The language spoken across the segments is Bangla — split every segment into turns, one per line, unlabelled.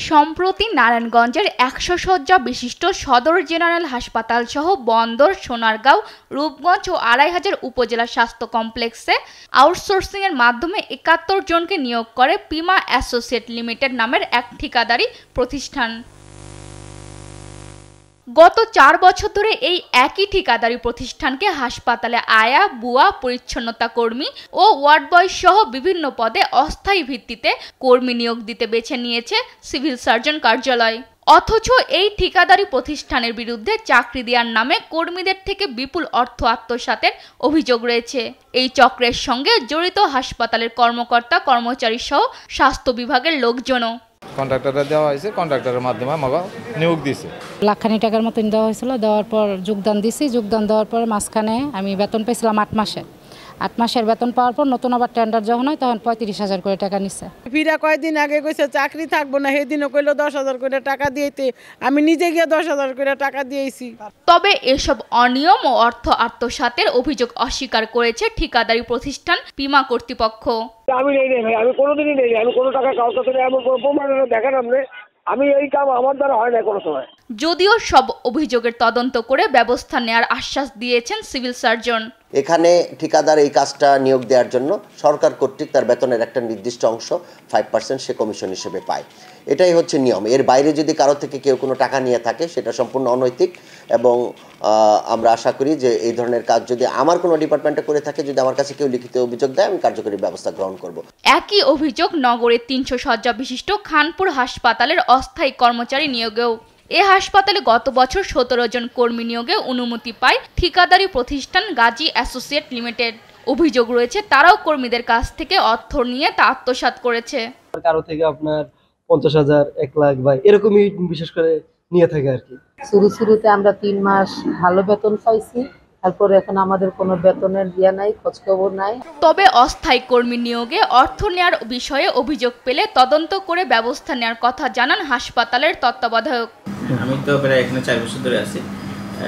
সম্প্রতি নারায়ণগঞ্জের ১০০ শয্যা বিশিষ্ট সদর জেনারেল হাসপাতাল সহ বন্দর, সোনারগাঁও, রূপগঞ্জ ও ২৫০০ উপজেলা স্বাস্থ্য কমপ্লেক্সে আউটসোর্সিংয়ের মাধ্যমে ৭১ জনকে নিয়োগ করে পিমা অ্যাসোসিয়েট লিমিটেড নামের এক ঠিকাদারি প্রতিষ্ঠান। গত ৪ বছর ধরে এই একই ঠিকাদারি প্রতিষ্ঠানকে হাসপাতালে আয়া, বুয়া, পরিচ্ছন্নতা কর্মী ও ওয়ার্ড বয় সহ বিভিন্ন পদে অস্থায়ী ভিত্তিতে কর্মী নিয়োগ দিতে বেছে নিয়েছে সিভিল সার্জন কার্যালয়। অথচ এই ঠিকাদারি প্রতিষ্ঠানের বিরুদ্ধে চাকরি দেওয়ার নামে কর্মীদের থেকে বিপুল অর্থ আত্মসাতের অভিযোগ রয়েছে। এই চক্রের সঙ্গে জড়িত হাসপাতালের কর্মকর্তা, কর্মচারী সহ স্বাস্থ্য বিভাগের লোকজনও।
কন্ট্রাক্টররা দেওয়া হয়েছে, কন্ট্রাক্টরের মাধ্যমে আমাকে নিয়োগ দিয়েছে।
লাখখানি টাকার মতন দেওয়া হয়েছিল। দেওয়ার পর যোগদান দিছি। যোগদান দেওয়ার পর মাঝখানে আমি বেতন পেয়েছিলাম ৮ মাসে। ৮ মাসের বেতন পাওয়ার পর নতুন আবার টেন্ডার যখন হয় তখন ৩৫,০০০ করে টাকা নিচ্ছে।
ফিরা কয়েকদিন আগে কইছে চাকরি থাকবো না, সেদিনও কইলো ১০,০০০ করে টাকা দিয়েতে আমি নিজে গিয়ে ১০,০০০ করে টাকা দিয়েছি।
তবে এসব অনিয়ম ও অর্থ আত্মসাতের অভিযোগ অস্বীকার করেছে ঠিকাদারি প্রতিষ্ঠান পিমা কর্তৃপক্ষ।
আমি নেই ভাই, আমি কোনোদিনই নেই, আমি কোনো টাকা কাউকে কাছে এমন কোনো প্রমাণ দেখান আপনি, আমি এই কাম আমার দ্বারা হয় না কোনো সময়।
যদিও সব অভিযোগের তদন্ত করে ব্যবস্থা নেওয়ার আশ্বাস দিয়েছেন সিভিল সার্জন।
এখানে ঠিকাদার এই কাজটা নিয়োগ দেওয়ার জন্য সরকার কর্তৃক তার বেতনের একটা নির্দিষ্ট অংশ 5% সে কমিশন হিসেবে পায়। এটাই হচ্ছে নিয়ম। এর বাইরে যদি কারো থেকে কেউ কোনো টাকা নিয়ে থাকে সেটা সম্পূর্ণ অনৈতিক এবং আমরা আশা করি যে এই ধরনের কাজ যদি আমার কোনো ডিপার্টমেন্টে করে থাকে, যদি আমার কাছে কেউ লিখিত অভিযোগ দেয়, আমি কার্যকরী ব্যবস্থা গ্রহণ করব।
একই অভিযোগ নগরের ৩০০ শয্যা বিশিষ্ট খানপুর হাসপাতালের অস্থায়ী কর্মচারী নিয়োগেও। এ হাসপাতালে গত বছর ১৭ জন কর্মী নিয়োগে অনুমতি পায় ঠিকাদারি প্রতিষ্ঠান গাজী অ্যাসোসিয়েট লিমিটেড। অভিযোগ রয়েছে তারাও কর্মীদের কাছ থেকে অর্থ নিয়ে তা আত্মসাৎ করেছে।
কারো থেকে আপনার ৫০,০০০, ১ লাখ বা এরকমই বিশেষ করে নিয়ে থাকে আর কি।
শুরুতে আমরা ৩ মাস ভালো বেতন পাইছি, তারপরে এখন আমাদের কোনো বেতনের ইয়া নাই, খোঁজখবর নাই।
তবে অস্থায়ী কর্মী নিয়োগে অর্থ নেওয়ার বিষয়ে অভিযোগ পেলে তদন্ত করে ব্যবস্থা নেওয়ার কথা জানান হাসপাতালের তত্ত্বাবধায়ক।
আমি তো প্রায় এখানে ৪ বছর ধরে আছি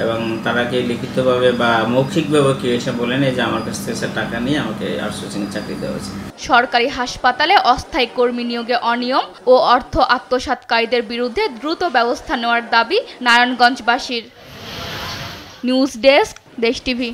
এবং তারাকে লিখিতভাবে বা মৌখিকভাবে কি এসে বলেন যে আমার কাছ থেকে টাকা নিয়ে আমাকে আউটসোর্সিং চাকরি দেওয়া হয়েছে।
সরকারি হাসপাতালে অস্থায়ী কর্মী নিয়োগে অনিয়ম ও অর্থ আত্মসাৎকারীদের বিরুদ্ধে দ্রুত ব্যবস্থা নেওয়ার দাবি নারায়ণগঞ্জবাসীর। নিউজ ডেস্ক, দেশ টিভি।